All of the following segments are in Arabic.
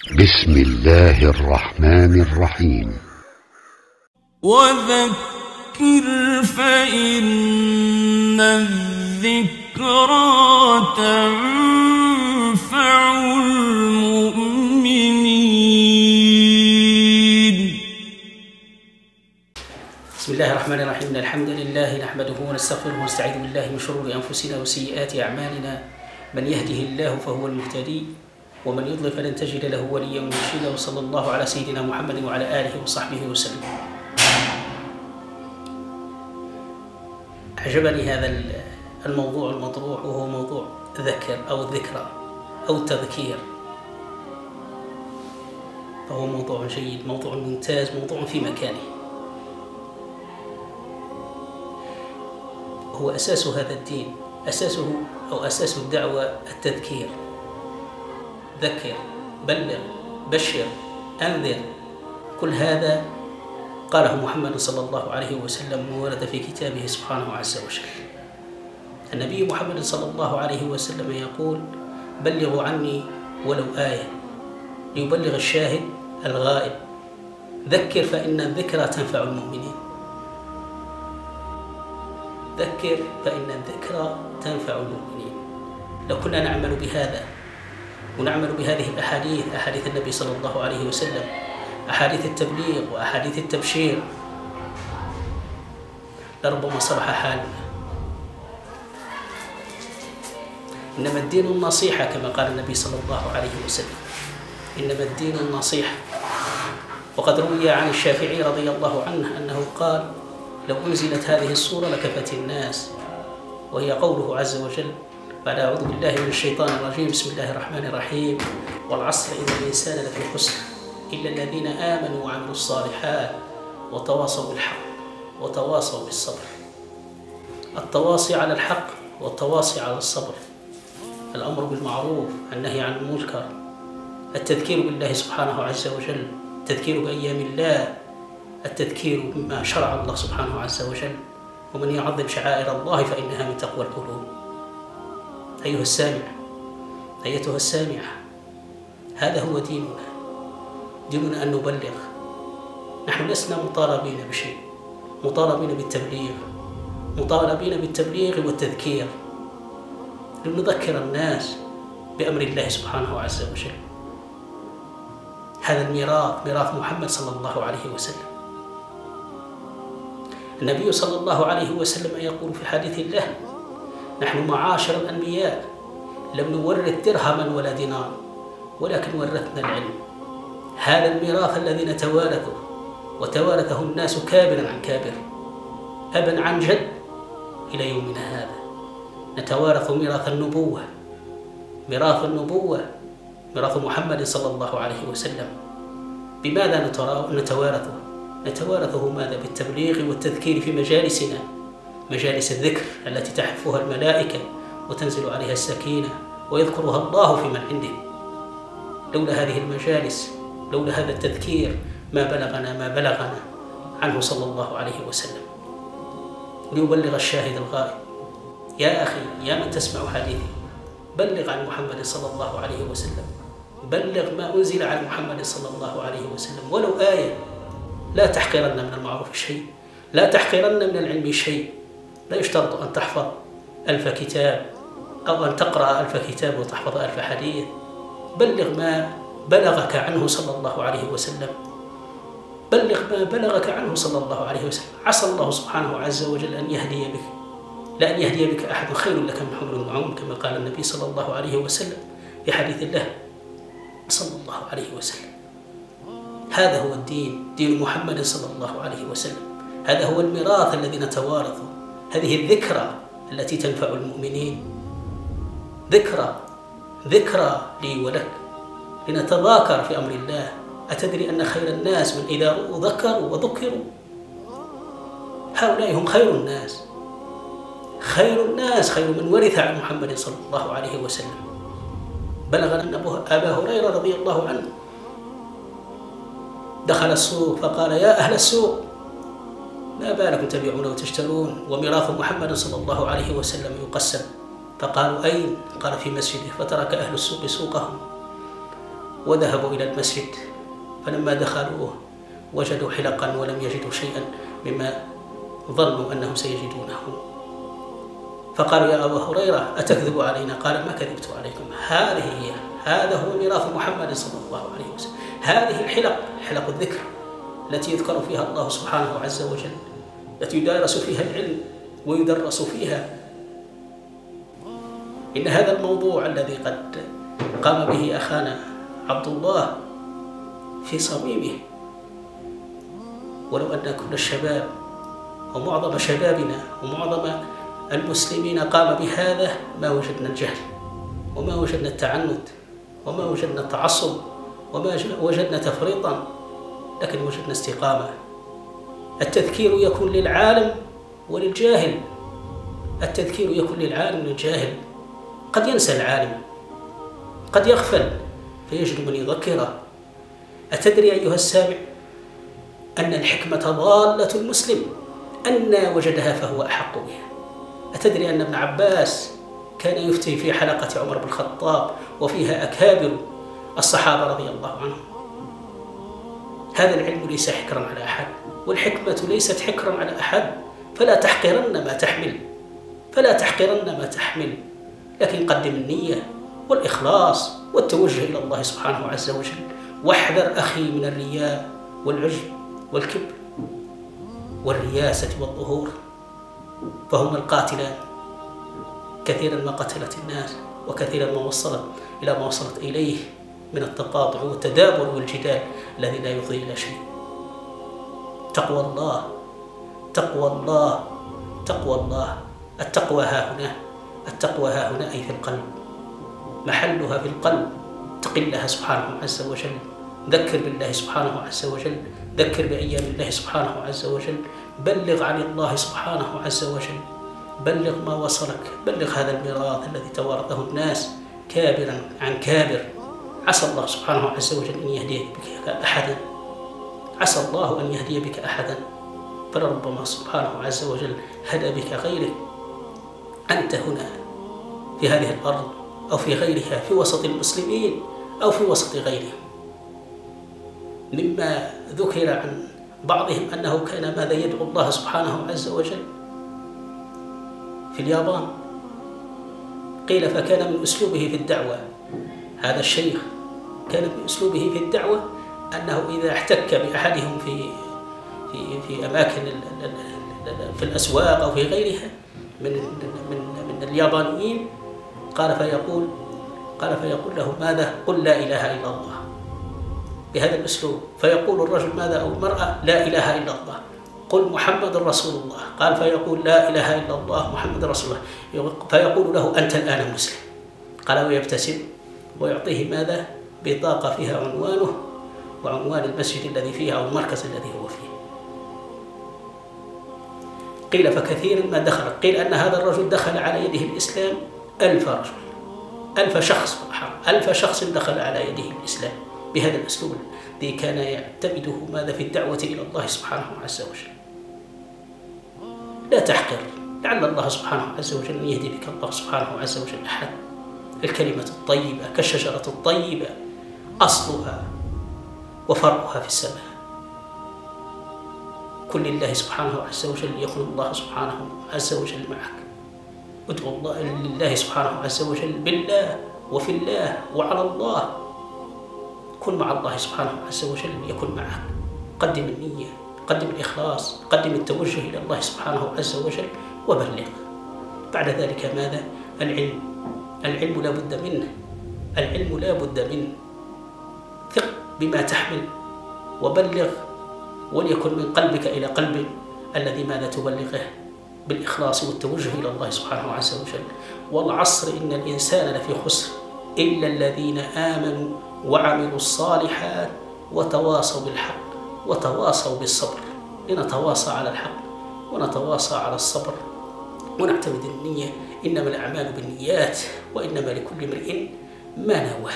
بسم الله الرحمن الرحيم. وذكر فإن الذكرى تنفع المؤمنين. بسم الله الرحمن الرحيم. الحمد لله نحمده ونستغفره ونستعيذ بالله من شرور أنفسنا وسيئات أعمالنا. من يهده الله فهو المهتدي ومن يضلل فلن تجد له وليا مرشدا. وصلى الله على سيدنا محمد وعلى آله وصحبه وسلم. أعجبني هذا الموضوع المطروح، وهو موضوع ذكر أو الذكرى أو التذكير. فهو موضوع جيد، موضوع ممتاز، موضوع في مكانه. هو أساس هذا الدين، أساسه أو أساس الدعوة التذكير. ذكر، بلغ، بشر، أنذر، كل هذا قاله محمد صلى الله عليه وسلم وورد في كتابه سبحانه عز وجل. النبي محمد صلى الله عليه وسلم يقول: بلغوا عني ولو آية ليبلغ الشاهد الغائب. ذكر فإن الذكرى تنفع المؤمنين. ذكر فإن الذكرى تنفع المؤمنين. لو كنا نعمل بهذا ونعمل بهذه الأحاديث، أحاديث النبي صلى الله عليه وسلم، أحاديث التبليغ وأحاديث التبشير، لربما صلح حالنا. إنما الدين النصيحة كما قال النبي صلى الله عليه وسلم. إنما الدين النصيحة. وقد روي عن الشافعي رضي الله عنه أنه قال: لو أنزلت هذه السورة لكفت الناس. وهي قوله عز وجل بعد: أعوذ بالله من الشيطان الرجيم، بسم الله الرحمن الرحيم، والعصر إن الإنسان لفي خسر إلا الذين آمنوا وعملوا الصالحات وتواصوا بالحق وتواصوا بالصبر. التواصي على الحق والتواصي على الصبر، الأمر بالمعروف، النهي عن المنكر، التذكير بالله سبحانه عز وجل، التذكير بأيام الله، التذكير بما شرع الله سبحانه عز وجل. ومن يعظم شعائر الله فإنها من تقوى القلوب. أيها السامع، أيتها السامعة، هذا هو ديننا. ديننا أن نبلغ. نحن لسنا مطالبين بشيء، مطالبين بالتبليغ، مطالبين بالتبليغ والتذكير، لنذكر الناس بأمر الله سبحانه عز وجل. هذا الميراث، ميراث محمد صلى الله عليه وسلم. النبي صلى الله عليه وسلم يقول في حديث الله: نحن معاشر الأنبياء لم نورث درهما ولا دينار، ولكن ورثنا العلم. هذا الميراث الذي نتوارثه، وتوارثه الناس كابرا عن كابر، أبا عن جد، إلى يومنا هذا. نتوارث ميراث النبوة، ميراث النبوة، ميراث محمد صلى الله عليه وسلم. بماذا نتوارثه؟ نتوارثه ماذا؟ بالتبليغ والتذكير في مجالسنا، مجالس الذكر التي تحفها الملائكة وتنزل عليها السكينة ويذكرها الله في من عنده. لولا هذه المجالس، لولا هذا التذكير، ما بلغنا عنه صلى الله عليه وسلم. ليبلغ الشاهد الغائب. يا أخي، يا من تسمع حديثي، بلغ عن محمد صلى الله عليه وسلم. بلغ ما أنزل عن محمد صلى الله عليه وسلم ولو آية. لا تحقرن من المعروف شيء، لا تحقرن من العلم شيء. لا يشترط أن تحفظ 1000 كتاب أو أن تقرأ 1000 كتاب وتحفظ 1000 حديث. بلغ ما بلغك عنه صلى الله عليه وسلم. بلغ ما بلغك عنه صلى الله عليه وسلم. عسى الله سبحانه عز وجل أن يهدي بك، لا أن يهدي بك أحد خير لك من حمر النعوم، كما قال النبي صلى الله عليه وسلم في حديث الله صلى الله عليه وسلم. هذا هو الدين، دين محمد صلى الله عليه وسلم. هذا هو الميراث الذي نتوارثه. هذه الذكرى التي تنفع المؤمنين. ذكرى، ذكرى لي ولك، لنتذاكر في أمر الله. أتدري أن خير الناس من إذا رؤوا ذكروا وذكروا؟ هؤلاء هم خير الناس. خير الناس خير من ورث عن محمد صلى الله عليه وسلم. بلغ أن أبا هريرة رضي الله عنه دخل السوق فقال: يا أهل السوق، ما بالكم تبيعون وتشترون وميراث محمد صلى الله عليه وسلم يقسم؟ فقالوا: أين؟ قال: في مسجده. فترك أهل السوق سوقهم وذهبوا إلى المسجد، فلما دخلوه وجدوا حلقا ولم يجدوا شيئا مما ظنوا أنهم سيجدونه، فقالوا يا أبا هريرة أتكذب علينا؟ قال ما كذبت عليكم، هذا هو ميراث محمد صلى الله عليه وسلم، هذه الحلق، حلق الذكر التي يذكر فيها الله سبحانه عز وجل، التي يدارس فيها العلم ويدرس فيها. إن هذا الموضوع الذي قد قام به أخانا عبد الله في صميمه، ولو أن كل الشباب ومعظم شبابنا ومعظم المسلمين قام بهذا ما وجدنا الجهل، وما وجدنا التعنت، وما وجدنا التعصب، وما وجدنا تفريطا، لكن وجدنا استقامة. التذكير يكون للعالم وللجاهل، التذكير يكون للعالم وللجاهل. قد ينسى العالم، قد يغفل، فيجد من يذكره. أتدري أيها السامع أن الحكمة ضالة المسلم، أن وجدها فهو أحق بها. أتدري أن ابن عباس كان يفتي في حلقة عمر بن الخطاب وفيها أكابر الصحابة رضي الله عنهم. هذا العلم ليس حكرا على أحد، والحكمة ليست حكرا على أحد، فلا تحقرن ما تحمل، فلا تحقرن ما تحمل، لكن قدم النية والإخلاص والتوجه إلى الله سبحانه عز وجل. واحذر أخي من الرياء والعجب والكبر والرياسة والظهور، فهما القاتلان. كثيرا ما قتلت الناس، وكثيرا ما وصلت إلى ما وصلت إليه من التقاطع والتدابر والجدال الذي لا يفضي إلى شيء. تقوى الله، تقوى الله، تقوى الله. التقوى ها هنا، التقوى ها هنا أي في القلب، محلها في القلب. اتق الله سبحانه عز وجل، ذكر بالله سبحانه عز وجل، ذكر بأيام الله سبحانه عز وجل، بلغ عن الله سبحانه عز وجل، بلغ ما وصلك، بلغ هذا الميراث الذي توارثه الناس كابرا عن كابر. عسى الله سبحانه عز وجل أن يهدي بك أحدا، عسى الله أن يهدي بك أحدا، فلربما سبحانه عز وجل هدى بك غيرك. أنت هنا في هذه الأرض أو في غيرها، في وسط المسلمين أو في وسط غيرهم. مما ذكر عن بعضهم أنه كان ماذا يدعو الله سبحانه عز وجل في اليابان، قيل فكان من أسلوبه في الدعوة، هذا الشيخ كان من أسلوبه في الدعوة أنه إذا احتك بأحدهم في أماكن في الأسواق أو في غيرها من اليابانيين، قال فيقول له ماذا؟ قل لا إله إلا الله، بهذا الأسلوب. فيقول الرجل ماذا أو المرأة؟ لا إله إلا الله. قل محمد رسول الله. قال فيقول لا إله إلا الله محمد رسول الله. فيقول له أنت الآن مسلم. قال ويبتسم ويعطيه ماذا؟ بطاقة فيها عنوانه وعنوان المسجد الذي فيها أو المركز الذي هو فيه. قيل فكثير ما دخل، قيل أن هذا الرجل دخل على يده الإسلام 1000 رجل، 1000 شخص، 1000 شخص دخل على يده الإسلام بهذا الأسلوب الذي كان يعتمده ماذا في الدعوة إلى الله سبحانه عز وجل. لا تحقر، لعل الله سبحانه عز وجل أن يهدي بك الله سبحانه عز وجل أحد. الكلمة الطيبة كالشجرة الطيبة، أصلها وفرعها في السماء. كن لله سبحانه عز وجل، يكون الله سبحانه عز وجل معك. ادعو الله لله سبحانه عز وجل بالله وفي الله وعلى الله. كن مع الله سبحانه عز وجل يكن معك. قدم النية، قدم الإخلاص، قدم التوجه إلى الله سبحانه عز وجل وبلغ. بعد ذلك ماذا؟ العلم. العلم لا بد منه، العلم لا بد منه. ثق بما تحمل وبلغ، وليكن من قلبك إلى قلب الذي ماذا تبلغه بالإخلاص والتوجه إلى الله سبحانه عز وجل. والعصر إن الإنسان لفي خسر إلا الذين آمنوا وعملوا الصالحات وتواصوا بالحق وتواصوا بالصبر. لنتواصى على الحق ونتواصى على الصبر ونعتمد النية. إنما الأعمال بالنيات وإنما لكل امرئ ما نوى.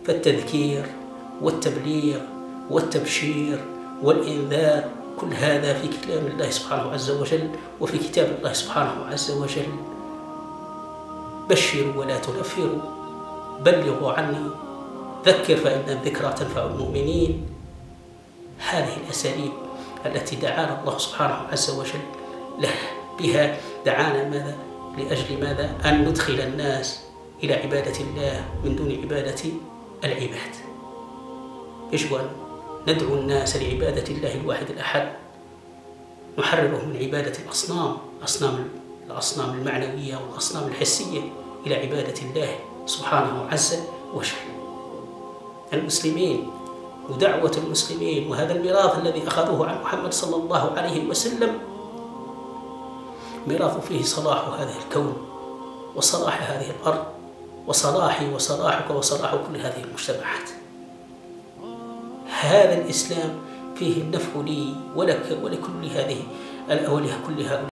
فالتذكير والتبليغ والتبشير والإنذار كل هذا في كلام الله سبحانه عز وجل وفي كتاب الله سبحانه عز وجل. بشروا ولا تنفروا، بلغوا عني ذكر فإن الذكرى تنفع المؤمنين. هذه الأساليب التي دعانا الله سبحانه عز وجل له بها، دعانا ماذا؟ لأجل ماذا؟ أن ندخل الناس إلى عبادة الله من دون عبادة العباد. يجب أن ندعو الناس لعبادة الله الواحد الأحد، نحررهم من عبادة الأصنام، الأصنام المعنوية والأصنام الحسية، إلى عبادة الله سبحانه عز وجل. المسلمين ودعوة المسلمين وهذا الميراث الذي أخذوه عن محمد صلى الله عليه وسلم ميراث فيه صلاح هذا الكون وصلاح هذه الأرض، وصلاحي وصلاحك وصلاح كل هذه المجتمعات. هذا الإسلام فيه النفع لي ولك ولكل هؤلاء